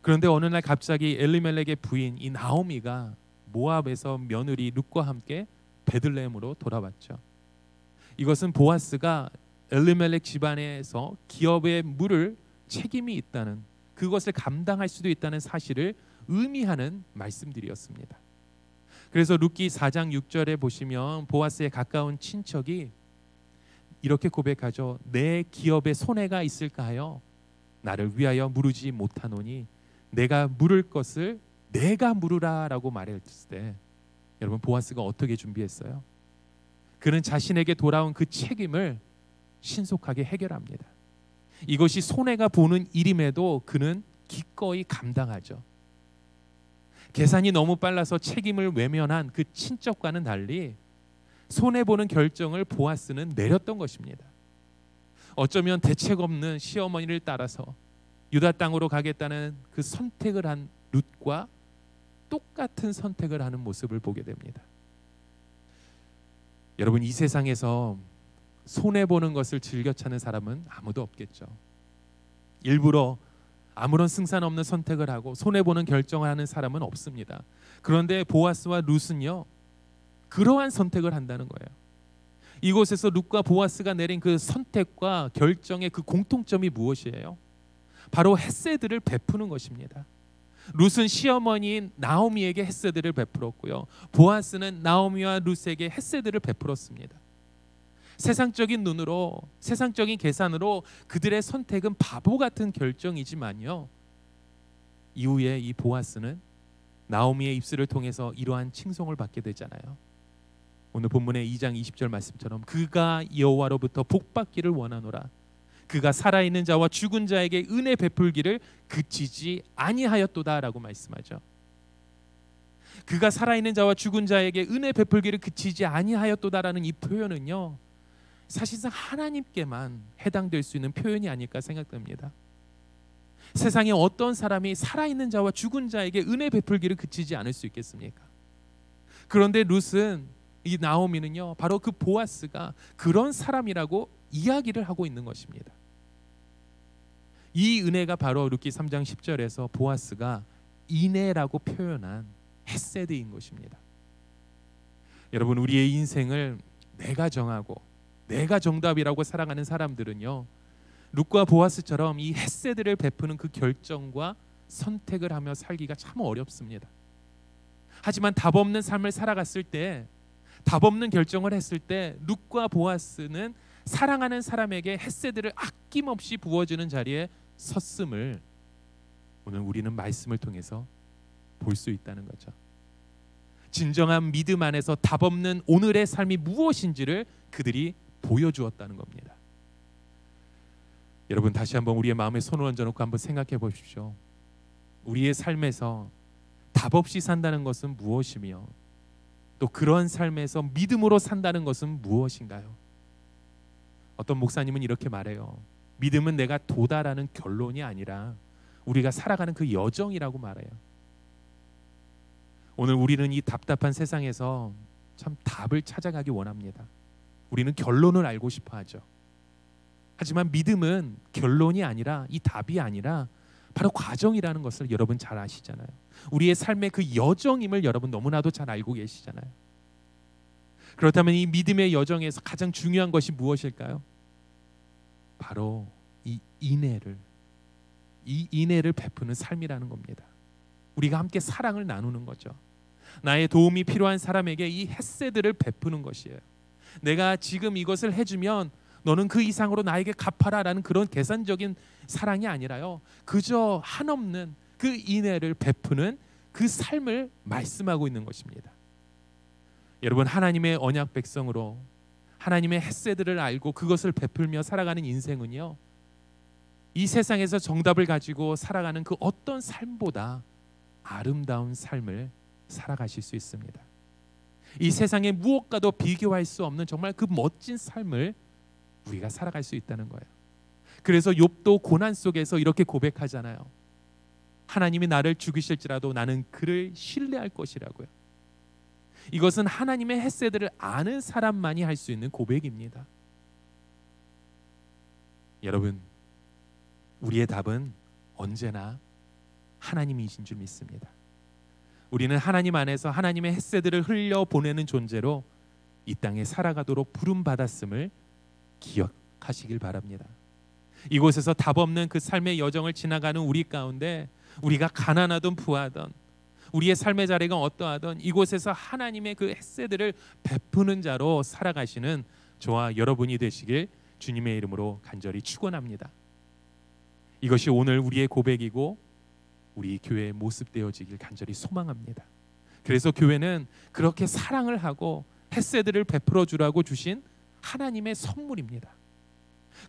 그런데 어느 날 갑자기 엘리멜렉의 부인 이 나오미가 모압에서 며느리 룻과 함께 베들레헴으로 돌아왔죠. 이것은 보아스가 엘리멜렉 집안에서 기업의 물을 책임이 있다는, 그것을 감당할 수도 있다는 사실을 의미하는 말씀들이었습니다. 그래서 룻기 4장 6절에 보시면 보아스의 가까운 친척이 이렇게 고백하죠. 내 기업에 손해가 있을까 하여 나를 위하여 물으지 못하노니 내가 물을 것을 내가 물으라 라고 말했을 때 여러분, 보아스가 어떻게 준비했어요? 그는 자신에게 돌아온 그 책임을 신속하게 해결합니다. 이것이 손해가 보는 일임에도 그는 기꺼이 감당하죠. 계산이 너무 빨라서 책임을 외면한 그 친척과는 달리 손해보는 결정을 보아스는 내렸던 것입니다. 어쩌면 대책 없는 시어머니를 따라서 유다 땅으로 가겠다는 그 선택을 한 룻과 똑같은 선택을 하는 모습을 보게 됩니다. 여러분, 이 세상에서 손해보는 것을 즐겨 찾는 사람은 아무도 없겠죠. 일부러 아무런 승산 없는 선택을 하고 손해보는 결정을 하는 사람은 없습니다. 그런데 보아스와 룻은요, 그러한 선택을 한다는 거예요. 이곳에서 룻과 보아스가 내린 그 선택과 결정의 그 공통점이 무엇이에요? 바로 헤세드를 베푸는 것입니다. 룻은 시어머니인 나오미에게 헤세드를 베풀었고요, 보아스는 나오미와 룻에게 헤세드를 베풀었습니다. 세상적인 눈으로, 세상적인 계산으로 그들의 선택은 바보 같은 결정이지만요, 이후에 이 보아스는 나오미의 입술을 통해서 이러한 칭송을 받게 되잖아요. 오늘 본문의 2장 20절 말씀처럼 그가 여호와로부터 복받기를 원하노라. 그가 살아있는 자와 죽은 자에게 은혜 베풀기를 그치지 아니하였도다 라고 말씀하죠. 그가 살아있는 자와 죽은 자에게 은혜 베풀기를 그치지 아니하였도다라는 이 표현은요, 사실상 하나님께만 해당될 수 있는 표현이 아닐까 생각됩니다. 세상에 어떤 사람이 살아있는 자와 죽은 자에게 은혜 베풀기를 그치지 않을 수 있겠습니까? 그런데 룻은 이 나오미는요, 바로 그 보아스가 그런 사람이라고 이야기를 하고 있는 것입니다. 이 은혜가 바로 룻기 3장 10절에서 보아스가 인애라고 표현한 헤세드인 것입니다. 여러분, 우리의 인생을 내가 정하고 내가 정답이라고 살아가는 사람들은요, 룻과 보아스처럼 이 헤세드를 베푸는 그 결정과 선택을 하며 살기가 참 어렵습니다. 하지만 답 없는 삶을 살아갔을 때, 답 없는 결정을 했을 때 룻과 보아스는 사랑하는 사람에게 헤세드를 아낌없이 부어주는 자리에 섰음을 오늘 우리는 말씀을 통해서 볼 수 있다는 거죠. 진정한 믿음 안에서 답 없는 오늘의 삶이 무엇인지를 그들이 보여주었다는 겁니다. 여러분, 다시 한번 우리의 마음에 손을 얹어놓고 한번 생각해 보십시오. 우리의 삶에서 답 없이 산다는 것은 무엇이며, 또 그런 삶에서 믿음으로 산다는 것은 무엇인가요? 어떤 목사님은 이렇게 말해요. 믿음은 내가 도달하는 결론이 아니라 우리가 살아가는 그 여정이라고 말해요. 오늘 우리는 이 답답한 세상에서 참 답을 찾아가기 원합니다. 우리는 결론을 알고 싶어 하죠. 하지만 믿음은 결론이 아니라, 이 답이 아니라 바로 과정이라는 것을 여러분 잘 아시잖아요. 우리의 삶의 그 여정임을 여러분 너무나도 잘 알고 계시잖아요. 그렇다면 이 믿음의 여정에서 가장 중요한 것이 무엇일까요? 바로 이 인애를 베푸는 삶이라는 겁니다. 우리가 함께 사랑을 나누는 거죠. 나의 도움이 필요한 사람에게 이 헤세드를 베푸는 것이에요. 내가 지금 이것을 해주면 너는 그 이상으로 나에게 갚아라 라는 그런 계산적인 사랑이 아니라요, 그저 한없는 그 인애를 베푸는 그 삶을 말씀하고 있는 것입니다. 여러분, 하나님의 언약 백성으로 하나님의 헤세드를 알고 그것을 베풀며 살아가는 인생은요, 이 세상에서 정답을 가지고 살아가는 그 어떤 삶보다 아름다운 삶을 살아가실 수 있습니다. 이 세상의 무엇과도 비교할 수 없는 정말 그 멋진 삶을 우리가 살아갈 수 있다는 거예요. 그래서 욥도 고난 속에서 이렇게 고백하잖아요. 하나님이 나를 죽이실지라도 나는 그를 신뢰할 것이라고요. 이것은 하나님의 헤세드를 아는 사람만이 할 수 있는 고백입니다. 여러분, 우리의 답은 언제나 하나님이신 줄 믿습니다. 우리는 하나님 안에서 하나님의 헤세드를 흘려보내는 존재로 이 땅에 살아가도록 부름받았음을 기억하시길 바랍니다. 이곳에서 답 없는 그 삶의 여정을 지나가는 우리 가운데, 우리가 가난하든 부하든 우리의 삶의 자리가 어떠하든 이곳에서 하나님의 그 헤세드를 베푸는 자로 살아가시는 저와 여러분이 되시길 주님의 이름으로 간절히 축원합니다. 이것이 오늘 우리의 고백이고 우리 교회의 모습 되어지길 간절히 소망합니다. 그래서 교회는 그렇게 사랑을 하고 헤세드를 베풀어 주라고 주신 하나님의 선물입니다.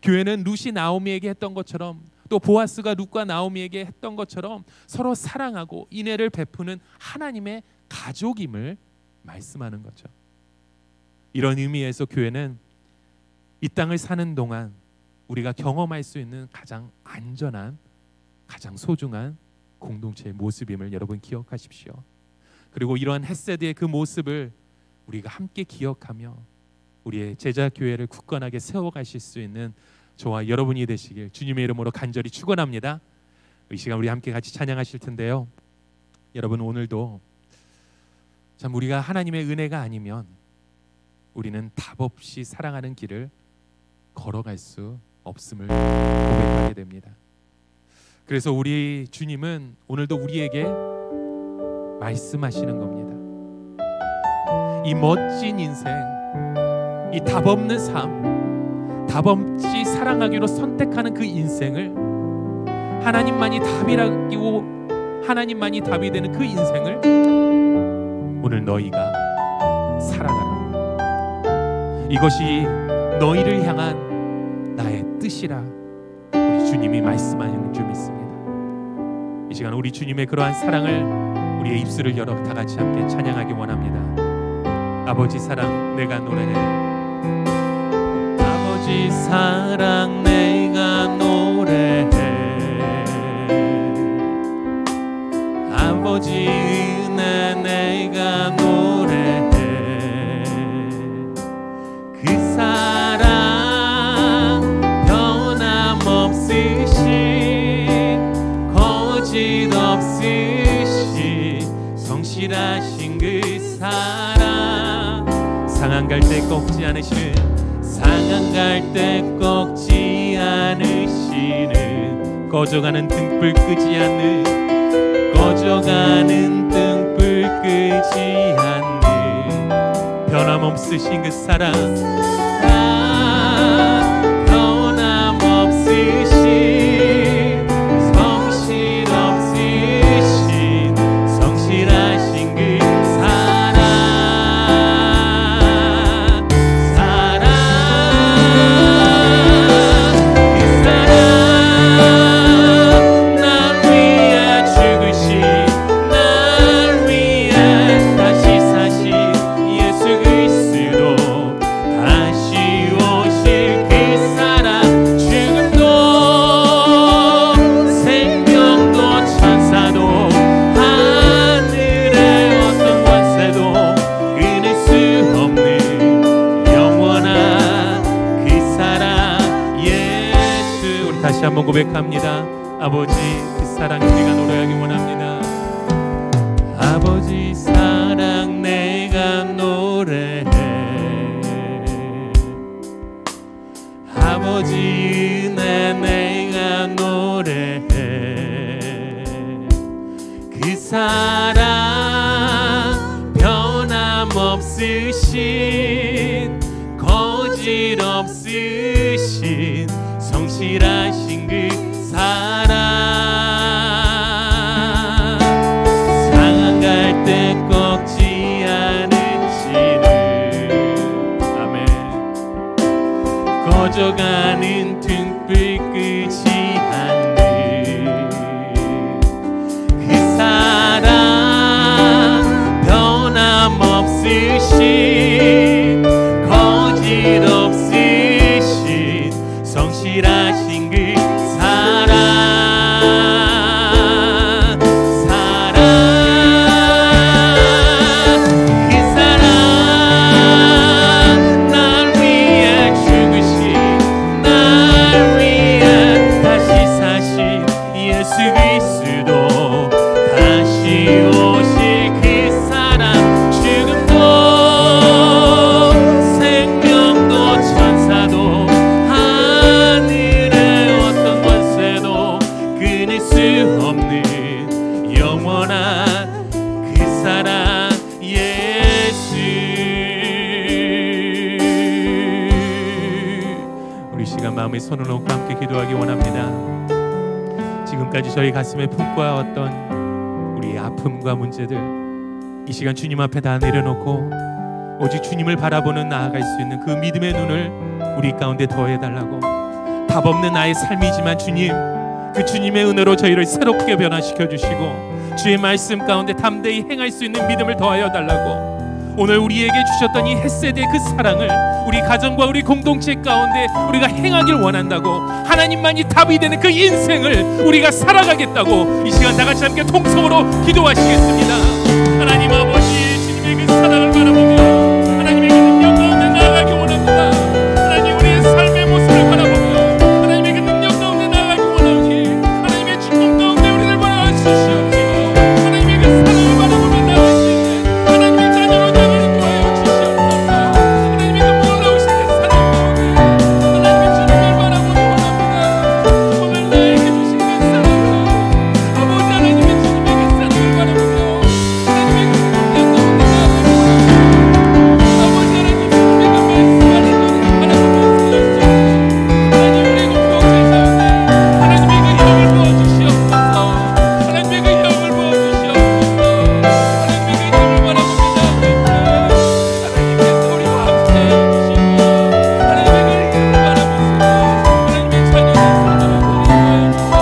교회는 룻이 나오미에게 했던 것처럼, 또 보아스가 룻과 나오미에게 했던 것처럼 서로 사랑하고 인애를 베푸는 하나님의 가족임을 말씀하는 거죠. 이런 의미에서 교회는 이 땅을 사는 동안 우리가 경험할 수 있는 가장 안전한, 가장 소중한 공동체의 모습임을 여러분 기억하십시오. 그리고 이러한 헤세드의 그 모습을 우리가 함께 기억하며 우리의 제자 교회를 굳건하게 세워가실 수 있는 저와 여러분이 되시길 주님의 이름으로 간절히 축원합니다. 이 시간 우리 함께 같이 찬양하실 텐데요. 여러분, 오늘도 참 우리가 하나님의 은혜가 아니면 우리는 답 없이 사랑하는 길을 걸어갈 수 없음을 고백하게 됩니다. 그래서 우리 주님은 오늘도 우리에게 말씀하시는 겁니다. 이 멋진 인생, 이 답 없는 삶, 답 없이 사랑하기로 선택하는 그 인생을, 하나님만이 답이라고, 하나님만이 답이 되는 그 인생을 오늘 너희가 살아가라. 이것이 너희를 향한 나의 뜻이라 우리 주님이 말씀하시는 줄 믿습니다. 이 시간 우리 주님의 그러한 사랑을 우리의 입술을 열어 다 같이 함께 찬양하기 원합니다. 아버지 사랑 내가 노래해, 아버지 사랑 내가 노래해, 아버지 은혜 내가 노래해, 갈 때 꺾지 않으시는, 상한 갈 때 꺾지 않으시는, 꺼져가는 등불 끄지 않는, 꺼져가는 등불 끄지 않는 변함없으신 그 사랑, 변함없으신 성실 없으신 성실하신 그 사랑, 사랑, 그 사랑, 날 위해 죽으신, 날 위해 다시 사신 예수 그리스도, 다시 오실 그 사랑, 죽음도 생명도 천사도 하늘의 어떤 권세도 끊을 수 없는 영원한 그 사랑 예수. 우리 다시 한번 고백합니다. 아버지 그 사랑 우리가 노래하기 원합니다. 아버지 사랑 내가 노래해, 아버지 은혜 내가 노래해, 그 사랑 변함없으신 거짓 없으신 성실하신 그 사랑, 상한 갈 때 꺾지 않으시는, 아멘, 꺼져가는 등불 끄지 않는 그 사랑, 변함없으신 거짓 없으신 성실하신 그 사랑, 사랑, 그 사랑, 날 위해 죽으신, 날 위해 다시 사신 예수 그리스도, 다시 오실 그 사랑, 죽음도 생명도 천사도 하늘의 어떤 권세도 끊을 수 없는 영원한 그 사랑 예수. 우리 시간 마음에 손을 놓고 함께 기도하기 원합니다. 지금까지 저희 가슴에 품고왔던 우리의 아픔과 문제들, 이 시간 주님 앞에 다 내려놓고 오직 주님을 바라보는 나아갈 수 있는 그 믿음의 눈을 우리 가운데 더해달라고, 답 없는 나의 삶이지만 주님, 그 주님의 은혜로 저희를 새롭게 변화시켜 주시고 주의 말씀 가운데 담대히 행할 수 있는 믿음을 더하여 달라고, 오늘 우리에게 주셨던 이 헷세대의 그 사랑을 우리 가정과 우리 공동체 가운데 우리가 행하길 원한다고, 하나님만이 답이 되는 그 인생을 우리가 살아가겠다고 이 시간 다 같이 함께 통성으로 기도하시겠습니다. 하나님 아버지, 주님의 그 사랑을 바라보며 하나님의 그 능력 가운데 나아가기 원합니다. 하나님 우리의 삶의 모습을 바라보며 하나님의 그 능력 가운데 나아가기 원하오니 하나님의 축복 가운데 우리를 바라봐 주시옵시고, 하나님의 그 사랑을 바라보며 나아갈 수 있는 하나님의 자녀로 되기를 도하여 주시옵소서. 하나님의 그 놀라우신 그 사랑 가운데 하나님의 주님을 바라보기 원합니다. 오늘 나에게 주신 그 사랑으로 아버지 하나님의 주님의 그 사랑을 바라보며 하나님의 그 능력 가운데 나아가기 원합니다. 아버지 하나님 주님의 그 말씀하는 눈을 바라보며 주시옵소서. 하나님 우리 공동체 가운데 하나님의 그 영을 부어주시옵소서. 하나님의 그 영을 부어주시옵소서. 하나님의 그 영을 바라보며 나아갈 때 하나님께서 우리와 함께 해주시고, 하나님의 그 영을 바라보면서 하나님의 자녀된 삶을 살아가게 주옵소서.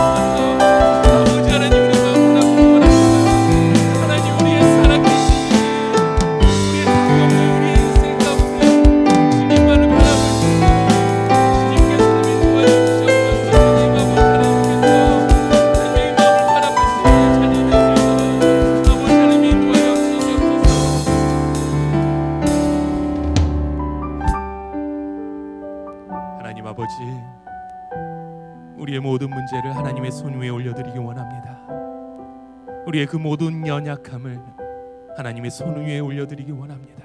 아버지 하나님 우리 마음을 아프고 원합니다. 하나님 우리의 살아계신 우리의 생명과 우리의 인생 가운데 주님만을 바라볼 수 있는 주님께서 우리 도와주시옵소서. 주님 아버지 하나님께서 하나님의 마음을 바라볼 수 있는 자녀 되시옵소서. 아버지 하나님 도와주시옵소서. 하나님 아버지, 우리의 모든 문제를 하나님의 손 위에 올려드리기 원합니다. 우리의 그 모든 연약함을 하나님의 손 위에 올려드리기 원합니다.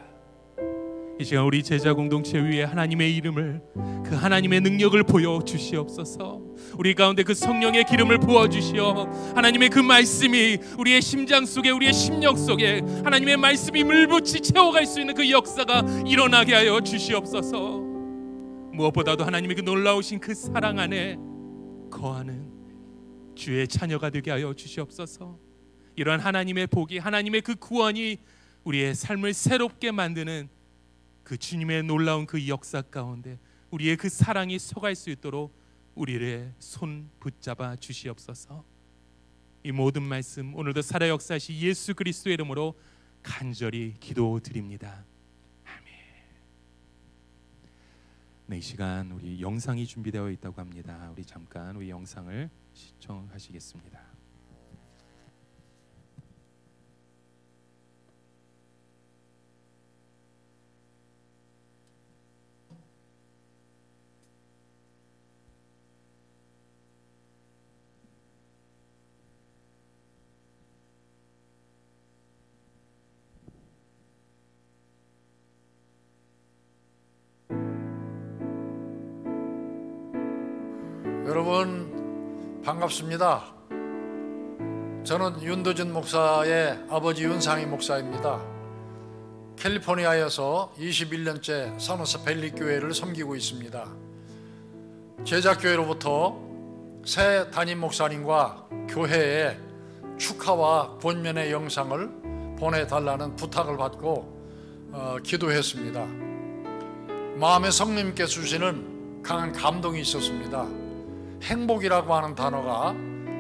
이 시간 우리 제자 공동체 위에 하나님의 이름을, 그 하나님의 능력을 보여 주시옵소서. 우리 가운데 그 성령의 기름을 부어 주시어 하나님의 그 말씀이 우리의 심장 속에, 우리의 심령 속에 하나님의 말씀이 물붙이 채워갈 수 있는 그 역사가 일어나게 하여 주시옵소서. 무엇보다도 하나님의 그 놀라우신 그 사랑 안에 거하는 주의 자녀가 되게 하여 주시옵소서. 이러한 하나님의 복이, 하나님의 그 구원이 우리의 삶을 새롭게 만드는 그 주님의 놀라운 그 역사 가운데 우리의 그 사랑이 서갈 수 있도록 우리의 손 붙잡아 주시옵소서. 이 모든 말씀 오늘도 살아 역사하신 예수 그리스도의 이름으로 간절히 기도드립니다. 아멘. 네, 이 시간 우리 영상이 준비되어 있다고 합니다. 우리 잠깐 우리 영상을 시청하시겠습니다. 여러분 반갑습니다. 저는 윤도준 목사의 아버지 윤상희 목사입니다. 캘리포니아에서 21년째 사모스 밸리 교회를 섬기고 있습니다. 제자교회로부터 새 담임 목사님과 교회에 축하와 권면의 영상을 보내달라는 부탁을 받고 기도했습니다. 마음에 성령님께서 주시는 강한 감동이 있었습니다. 행복이라고 하는 단어가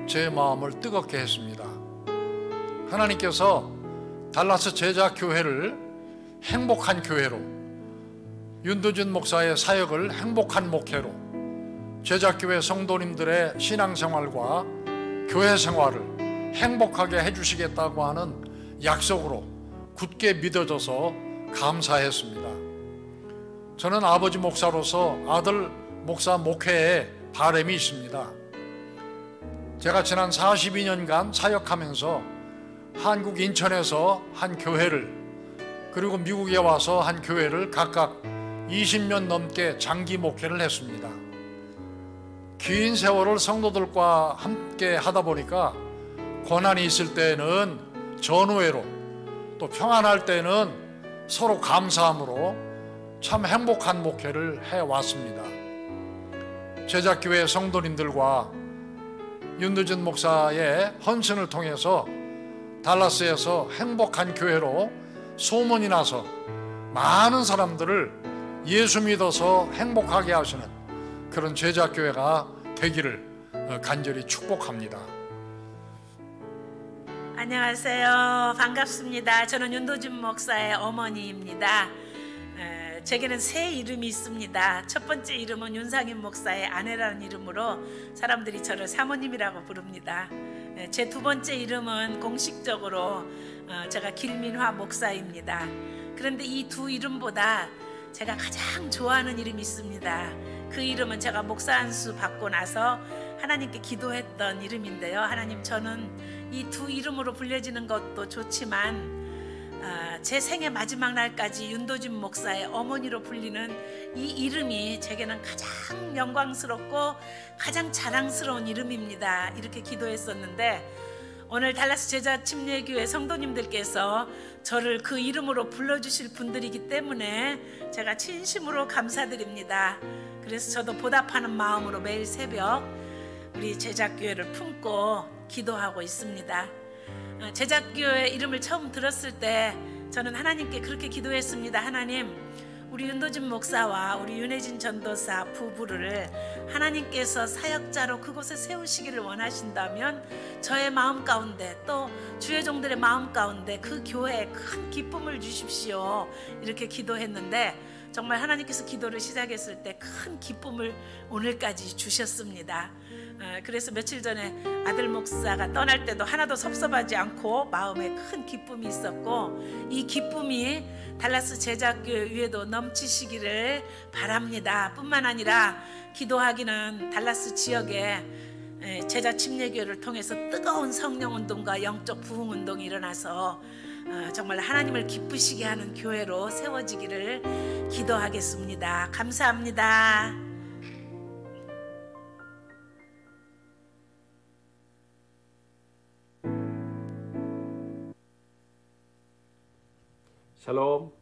제 마음을 뜨겁게 했습니다. 하나님께서 달라스 제자교회를 행복한 교회로, 윤도준 목사의 사역을 행복한 목회로, 제자교회 성도님들의 신앙생활과 교회 생활을 행복하게 해주시겠다고 하는 약속으로 굳게 믿어져서 감사했습니다. 저는 아버지 목사로서 아들 목사 목회에 바람이 있습니다. 제가 지난 42년간 사역하면서 한국 인천에서 한 교회를, 그리고 미국에 와서 한 교회를 각각 20년 넘게 장기 목회를 했습니다. 긴 세월을 성도들과 함께 하다 보니까 고난이 있을 때는 전우회로, 또 평안할 때는 서로 감사함으로 참 행복한 목회를 해왔습니다. 제자교회 성도님들과 윤도준 목사의 헌신을 통해서 달라스에서 행복한 교회로 소문이 나서 많은 사람들을 예수 믿어서 행복하게 하시는 그런 제자교회가 되기를 간절히 축복합니다. 안녕하세요. 반갑습니다. 저는 윤도준 목사의 어머니입니다. 제게는 세 이름이 있습니다. 첫 번째 이름은 윤상임 목사의 아내라는 이름으로 사람들이 저를 사모님이라고 부릅니다. 제 두 번째 이름은 공식적으로 제가 길민화 목사입니다. 그런데 이 두 이름보다 제가 가장 좋아하는 이름이 있습니다. 그 이름은 제가 목사 안수 받고 나서 하나님께 기도했던 이름인데요. 하나님, 저는 이 두 이름으로 불려지는 것도 좋지만 제 생의 마지막 날까지 윤도준 목사의 어머니로 불리는 이 이름이 제게는 가장 영광스럽고 가장 자랑스러운 이름입니다. 이렇게 기도했었는데 오늘 달라스 제자 침례교회 성도님들께서 저를 그 이름으로 불러주실 분들이기 때문에 제가 진심으로 감사드립니다. 그래서 저도 보답하는 마음으로 매일 새벽 우리 제자교회를 품고 기도하고 있습니다. 제자교회 이름을 처음 들었을 때 저는 하나님께 그렇게 기도했습니다. 하나님, 우리 윤도준 목사와 우리 윤혜진 전도사 부부를 하나님께서 사역자로 그곳에 세우시기를 원하신다면 저의 마음 가운데 또 주의 종들의 마음 가운데 그 교회에 큰 기쁨을 주십시오. 이렇게 기도했는데 정말 하나님께서 기도를 시작했을 때 큰 기쁨을 오늘까지 주셨습니다. 그래서 며칠 전에 아들 목사가 떠날 때도 하나도 섭섭하지 않고 마음에 큰 기쁨이 있었고, 이 기쁨이 달라스 제자교회 위에도 넘치시기를 바랍니다. 뿐만 아니라 기도하기는 달라스 지역에 제자 침례교회를 통해서 뜨거운 성령운동과 영적 부흥운동이 일어나서 정말 하나님을 기쁘시게 하는 교회로 세워지기를 기도하겠습니다. 감사합니다. 샬롬.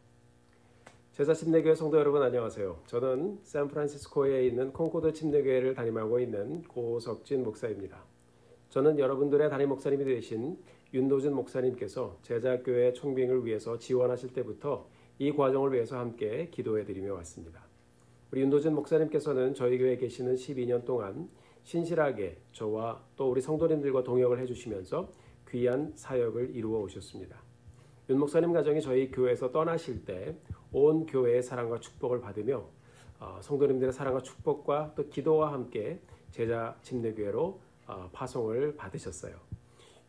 제자 침례교회 성도 여러분 안녕하세요. 저는 샌프란시스코에 있는 콩코드 침례교회를 담임하고 있는 고석진 목사입니다. 저는 여러분들의 담임 목사님이 되신 윤도준 목사님께서 제자교회 총빙을 위해서 지원하실 때부터 이 과정을 위해서 함께 기도해드리며 왔습니다. 우리 윤도준 목사님께서는 저희 교회에 계시는 12년 동안 신실하게 저와 또 우리 성도님들과 동역을 해주시면서 귀한 사역을 이루어 오셨습니다. 윤 목사님 가정이 저희 교회에서 떠나실 때 온 교회의 사랑과 축복을 받으며 성도님들의 사랑과 축복과 또 기도와 함께 제자 침례교회로 파송을 받으셨어요.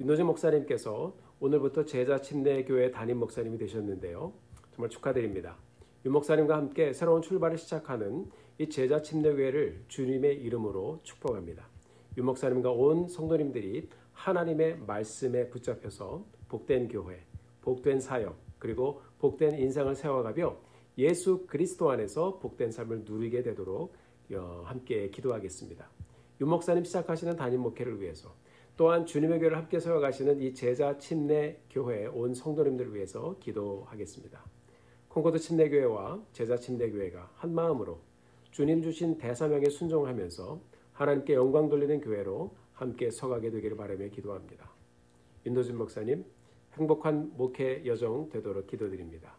윤도진 목사님께서 오늘부터 제자 침례교회 담임 목사님이 되셨는데요. 정말 축하드립니다. 윤 목사님과 함께 새로운 출발을 시작하는 이 제자 침례교회를 주님의 이름으로 축복합니다. 윤 목사님과 온 성도님들이 하나님의 말씀에 붙잡혀서 복된 교회, 복된 사역, 그리고 복된 인생을 세워가며 예수 그리스도 안에서 복된 삶을 누리게 되도록 함께 기도하겠습니다. 윤 목사님 시작하시는 담임 목회를 위해서 또한 주님의 교회를 함께 세워가시는 이 제자 침례 교회 온 성도님들을 위해서 기도하겠습니다. 콩코드 침례교회와 제자 침례교회가 한 마음으로 주님 주신 대사명에 순종하면서 하나님께 영광 돌리는 교회로 함께 서가게 되기를 바라며 기도합니다. 윤도준 목사님 행복한 목회 여정 되도록 기도드립니다.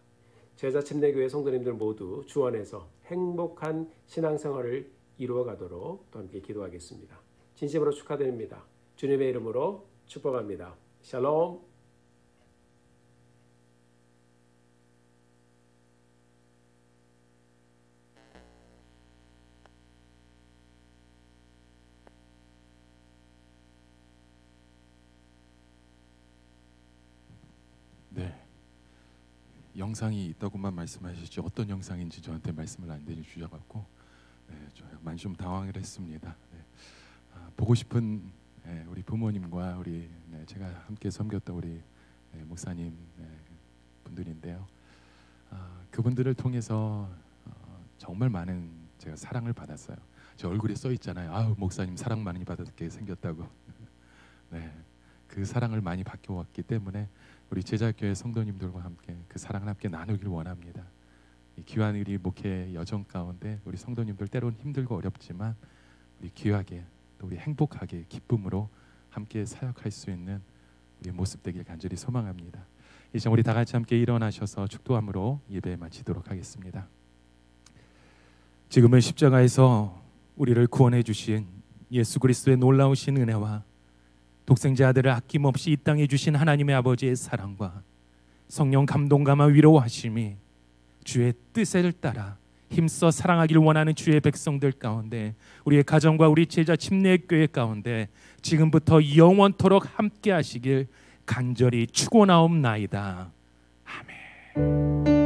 제자 침례교회 성도님들 모두 주 안에서 행복한 신앙생활을 이루어가도록 또 함께 기도하겠습니다. 진심으로 축하드립니다. 주님의 이름으로 축복합니다. 샬롬. 네, 영상이 있다고만 말씀하셨죠. 어떤 영상인지 저한테 말씀을 안 해주셔갖고 많이 좀 당황을 했습니다. 네. 보고 싶은 우리 부모님과 우리 제가 함께 섬겼던 우리 목사님 분들인데요. 그분들을 통해서 정말 많은 제가 사랑을 받았어요. 제 얼굴에 써 있잖아요. 아우 목사님 사랑 많이 받았게 생겼다고. 네, 그 사랑을 많이 받게 왔기 때문에 우리 제자교회 성도님들과 함께 그 사랑을 함께 나누길 원합니다. 이 귀한 우리 목회 여정 가운데 우리 성도님들 때론 힘들고 어렵지만 우리 귀하게 또 우리 행복하게 기쁨으로 함께 사역할 수 있는 우리 모습 되길 간절히 소망합니다. 이제 우리 다 같이 함께 일어나셔서 축도함으로 예배 마치도록 하겠습니다. 지금은 십자가에서 우리를 구원해 주신 예수 그리스도의 놀라우신 은혜와 독생자 아들을 아낌없이 이 땅에 주신 하나님의 아버지의 사랑과 성령 감동감화 위로하심이 주의 뜻을 따라 힘써 사랑하길 원하는 주의 백성들 가운데 우리의 가정과 우리 제자 침례교회 가운데 지금부터 영원토록 함께 하시길 간절히 축원하옵나이다. 아멘.